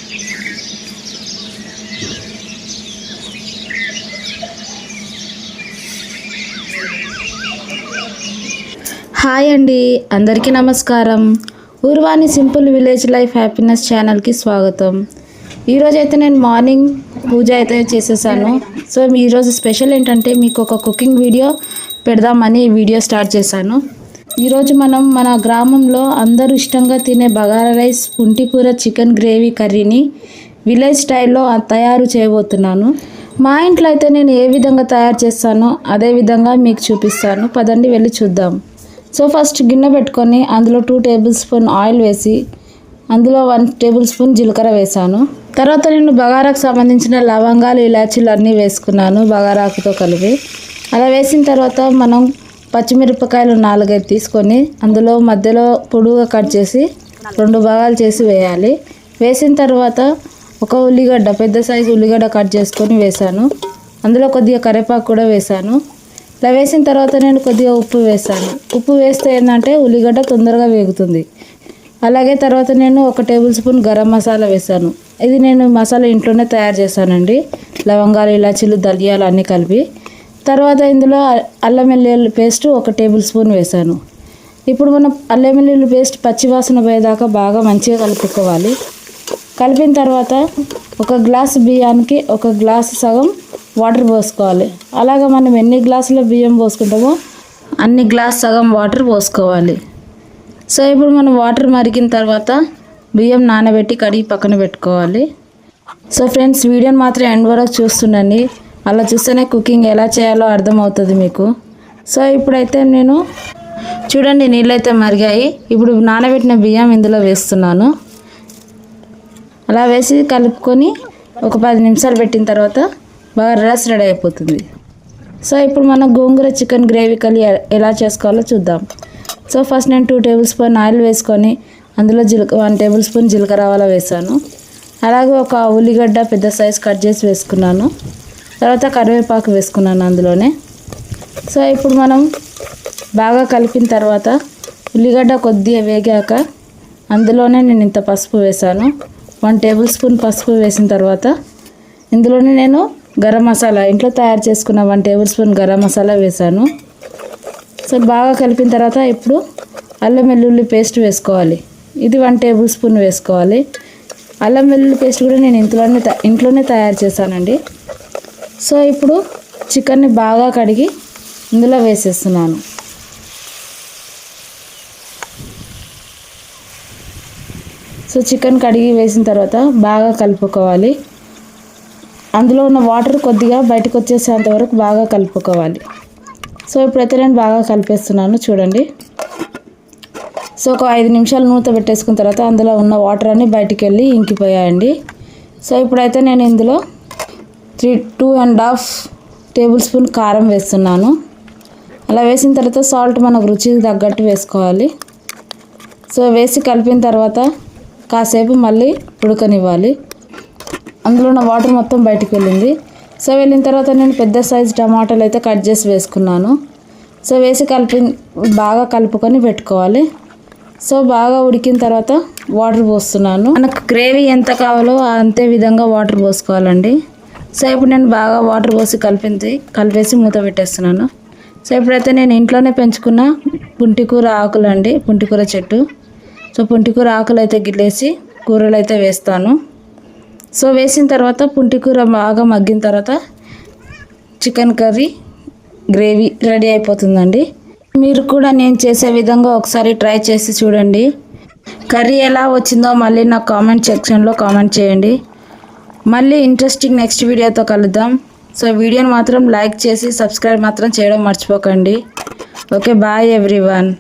Hi అండి, అందరికీ నమస్కారం. ఊర్వాణి సింపుల్ విలేజ్ లైఫ్ హ్యాపీనెస్ ఛానల్కి స్వాగతం. ఈరోజు అయితే నేను మార్నింగ్ పూజ అయితే చేసేసాను. సో ఈరోజు స్పెషల్ ఏంటంటే మీకు ఒక కుకింగ్ వీడియో పెడదామని ఈ వీడియో స్టార్ట్ చేశాను. ఈరోజు మనం మన గ్రామంలో అందరూ ఇష్టంగా తినే బగారా రైస్, పుంటికూర, చికెన్ గ్రేవీ కర్రీని విలేజ్ స్టైల్లో తయారు చేయబోతున్నాను. మా ఇంట్లో అయితే నేను ఏ విధంగా తయారు చేస్తానో అదే విధంగా మీకు చూపిస్తాను. పదండి వెళ్ళి చూద్దాం. సో ఫస్ట్ గిన్నె పెట్టుకొని అందులో 2 టేబుల్ స్పూన్ ఆయిల్ వేసి అందులో 1 టేబుల్ స్పూన్ జీలకర్ర వేసాను. తర్వాత నేను బగారాకు సంబంధించిన లవంగాలు, ఇలాచీలు అన్నీ వేసుకున్నాను బగారాకుతో కలిపి. అలా వేసిన తర్వాత మనం పచ్చిమిరపకాయలు 4 తీసుకొని అందులో మధ్యలో పొడుగా కట్ చేసి 2 భాగాలు చేసి వేయాలి. వేసిన తర్వాత ఒక ఉల్లిగడ్డ, పెద్ద సైజు ఉల్లిగడ్డ కట్ చేసుకొని వేసాను. అందులో కొద్దిగా కరివేపాకు కూడా వేసాను. ఇలా వేసిన తర్వాత నేను కొద్దిగా ఉప్పు వేసాను. ఉప్పు వేస్తే ఏంటంటే ఉల్లిగడ్డ తొందరగా వేగుతుంది. అలాగే తర్వాత నేను 1 టేబుల్ స్పూన్ గరం మసాలా వేసాను. ఇది నేను మసాలా ఇంట్లోనే తయారు చేశానండి. లవంగాలు, ఇలాచీలు, ధనియాలు అన్నీ కలిపి. తర్వాత ఇందులో అల్లం వెల్లుల్లి పేస్ట్ 1 టేబుల్ స్పూన్ వేసాను. ఇప్పుడు మనం అల్లం వెల్లుల్లి పేస్ట్ పచ్చివాసన పోయేదాకా బాగా మంచిగా కలుపుకోవాలి. కలిపిన తర్వాత 1 గ్లాసు బియ్యానికి 1 గ్లాసు సగం వాటర్ పోసుకోవాలి. అలాగే మనం ఎన్ని గ్లాసుల బియ్యం పోసుకుంటామో అన్ని గ్లాస్ సగం వాటర్ పోసుకోవాలి. సో ఇప్పుడు మనం వాటర్ మరిగిన తర్వాత బియ్యం నానబెట్టి కడిగి పక్కన పెట్టుకోవాలి. సో ఫ్రెండ్స్, వీడియోని మాత్రం ఎండ్ వరకు చూస్తుండండి. అలా చూస్తేనే కుకింగ్ ఎలా చేయాలో అర్థమవుతుంది మీకు. సో ఇప్పుడైతే నేను చూడండి, నీళ్ళైతే మరిగాయి. ఇప్పుడు నానబెట్టిన బియ్యం ఇందులో వేస్తున్నాను. అలా వేసి కలుపుకొని ఒక 10 నిమిషాలు పెట్టిన తర్వాత బాగా రైస్ రెడీ అయిపోతుంది. సో ఇప్పుడు మనం గోంగూర చికెన్ గ్రేవీ కర్రీ ఎలా చేసుకోవాలో చూద్దాం. సో ఫస్ట్ నేను 2 టేబుల్ స్పూన్ ఆయిల్ వేసుకొని అందులో 1 టేబుల్ స్పూన్ జీలకర్ర ఆవాలు వేసాను. అలాగే ఒక ఉల్లిగడ్డ పెద్ద సైజ్ కట్ చేసి వేసుకున్నాను. తర్వాత కరివేపాకు వేసుకున్నాను అందులోనే. సో ఇప్పుడు మనం బాగా కలిపిన తర్వాత ఉల్లిగడ్డ కొద్దిగా వేగాక అందులోనే నేను ఇంత పసుపు వేసాను. 1 టేబుల్ స్పూన్ పసుపు వేసిన తర్వాత ఇందులోనే నేను గరం మసాలా ఇంట్లో తయారు చేసుకున్న 1 టేబుల్ స్పూన్ గరం మసాలా వేసాను. సో బాగా కలిపిన తర్వాత ఇప్పుడు అల్లం వెల్లుల్లి పేస్ట్ వేసుకోవాలి. ఇది 1 టేబుల్ స్పూన్ వేసుకోవాలి. అల్లం వెల్లుల్లి పేస్ట్ కూడా నేను ఇంట్లోనే తయారు చేశానండి. సో ఇప్పుడు చికెన్ని బాగా కడిగి ఇందులో వేసేస్తున్నాను. సో చికెన్ కడిగి వేసిన తర్వాత బాగా కలుపుకోవాలి. అందులో ఉన్న వాటర్ కొద్దిగా బయటకు వచ్చేసేంత వరకు బాగా కలుపుకోవాలి. సో ఇప్పుడైతే నేను బాగా కలిపేస్తున్నాను చూడండి. సో ఒక 5 నిమిషాలు మూత పెట్టేసుకున్న తర్వాత అందులో ఉన్న వాటర్ అన్నీ బయటికి వెళ్ళి ఇంకిపోయాయండి. సో ఇప్పుడైతే నేను ఇందులో 2.5 టేబుల్ స్పూన్ కారం వేస్తున్నాను. అలా వేసిన తర్వాత సాల్ట్ మనకు రుచికి తగ్గట్టు వేసుకోవాలి. సో వేసి కలిపిన తర్వాత కాసేపు మళ్ళీ ఉడకనివ్వాలి. అందులో ఉన్న వాటర్ మొత్తం బయటికి వెళ్ళింది. సో వెళ్ళిన తర్వాత నేను పెద్ద సైజు టమాటాలు అయితే కట్ చేసి వేసుకున్నాను. సో వేసి బాగా కలుపుకొని పెట్టుకోవాలి. సో బాగా ఉడికిన తర్వాత వాటర్ పోస్తున్నాను. మనకు గ్రేవీ ఎంత కావాలో అంతే విధంగా వాటర్ పోసుకోవాలండి. సో ఇప్పుడు నేను బాగా వాటర్ పోసి కలిపేసి మూత పెట్టేస్తున్నాను. సో ఇప్పుడైతే నేను ఇంట్లోనే పెంచుకున్న పుంటికూర ఆకులు అండి, పుంటికూర చెట్టు. సో పుంటికూర ఆకులు అయితే గిల్లేసి కూరలు అయితే వేస్తాను. సో వేసిన తర్వాత పుంటికూర బాగా మగ్గిన తర్వాత చికెన్ కర్రీ గ్రేవీ రెడీ అయిపోతుందండి. మీరు కూడా నేను చేసే విధంగా ఒకసారి ట్రై చేసి చూడండి. కర్రీ ఎలా వచ్చిందో మళ్ళీ నాకు కామెంట్ సెక్షన్లో కామెంట్ చేయండి. మళ్ళీ ఇంట్రెస్టింగ్ నెక్స్ట్ వీడియోతో కలుద్దాం. సో వీడియోని మాత్రం లైక్ చేసి సబ్స్క్రైబ్ మాత్రం చేయడం మర్చిపోకండి. Okay, bye everyone.